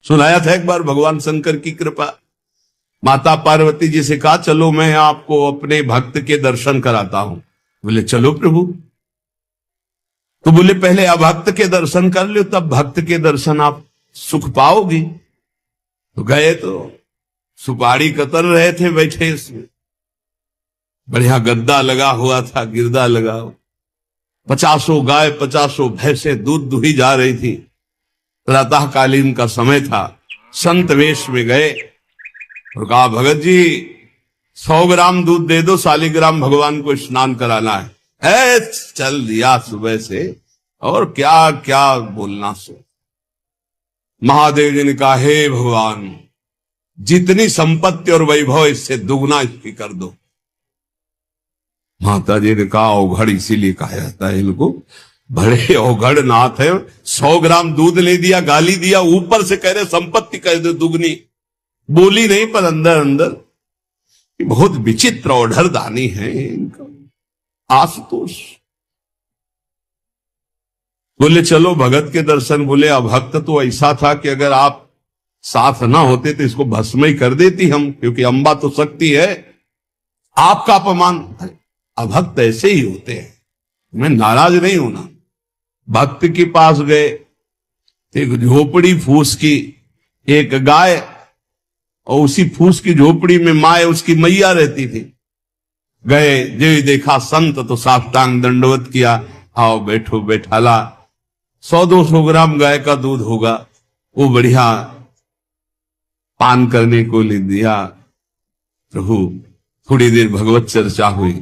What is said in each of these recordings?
सुनाया था एक बार भगवान शंकर की कृपा। माता पार्वती जी से कहा चलो मैं आपको अपने भक्त के दर्शन कराता हूं। बोले चलो प्रभु। तो बोले पहले अभक्त के दर्शन कर लो, तब भक्त के दर्शन आप सुख पाओगी। तो गए तो सुपारी कतर रहे थे बैठे, इसमें बढ़िया गद्दा लगा हुआ था, गिरदा लगा हुआ, 50 गाय 50 भैंसे दूध दुही जा रही थी। प्रातःकालीन का समय था। संत वेश में गए और कहा भगत जी 100 ग्राम दूध दे दो, शालिग्राम भगवान को स्नान कराना है। चल दिया सुबह से, और क्या क्या बोलना सो। महादेव जी ने कहा हे भगवान, जितनी संपत्ति और वैभव इससे दुगना इसकी कर दो। माता जी ने कहा औघड़ इसीलिए कहा जाता है इनको, बड़े औघड़ नाथ है। 100 ग्राम दूध ले दिया, गाली दिया, ऊपर से कह रहे संपत्ति कह दो दुगनी। बोली नहीं पर अंदर अंदर बहुत विचित्र औढ़र दानी है इनका। आशुतोष बोले चलो भगत के दर्शन। बोले अभक्त तो ऐसा था कि अगर आप साथ ना होते तो इसको भस्म ही कर देती हम, क्योंकि अंबा तो शक्ति है। आपका अपमान। अभक्त ऐसे ही होते हैं, मैं नाराज नहीं होना। भक्त के पास गए, एक झोपड़ी फूस की, एक गाय, और उसी फूस की झोपड़ी में माए उसकी मैया रहती थी। गए, जो देखा संत तो साष्टांग दंडवत किया, आओ बैठो बैठाला। 100-200 ग्राम गाय का दूध होगा, वो बढ़िया पान करने को ले दिया। प्रभु थोड़ी देर भगवत चर्चा हुई।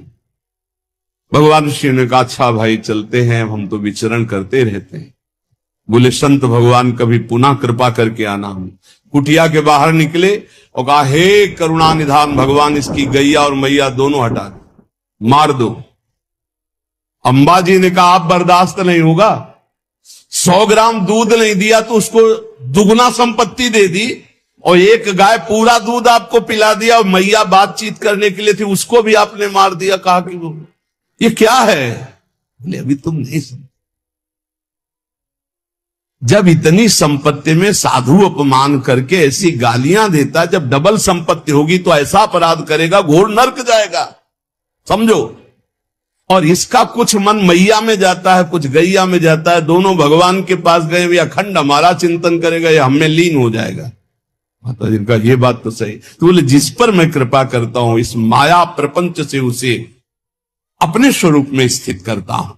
भगवान श्री ने कहा अच्छा भाई चलते हैं, हम तो विचरण करते रहते हैं। बोले संत भगवान कभी पुनः कृपा करके आना। हम कुटिया के बाहर निकले और कहा हे करुणा निधान भगवान, इसकी गैया और मैया दोनों हटा दो, मार दो। अंबा जी ने कहा आप बर्दाश्त नहीं होगा। 100 ग्राम दूध नहीं दिया तो उसको दुगना संपत्ति दे दी, और एक गाय पूरा दूध आपको पिला दिया, और मैया बातचीत करने के लिए थी उसको भी आपने मार दिया। कहा कि वो ये क्या है? बोले अभी तुम नहीं समझ। जब इतनी संपत्ति में साधु अपमान करके ऐसी गालियां देता, जब डबल संपत्ति होगी तो ऐसा अपराध करेगा घोर नरक जाएगा, समझो। और इसका कुछ मन मैया में जाता है, कुछ गैया में जाता है। दोनों भगवान के पास गए, वे अखंड हमारा चिंतन करेगा, ये हमें लीन हो जाएगा। माता जी का ये बात तो सही। तो बोले जिस पर मैं कृपा करता हूं, इस माया प्रपंच से उसे अपने स्वरूप में स्थित करता हूं।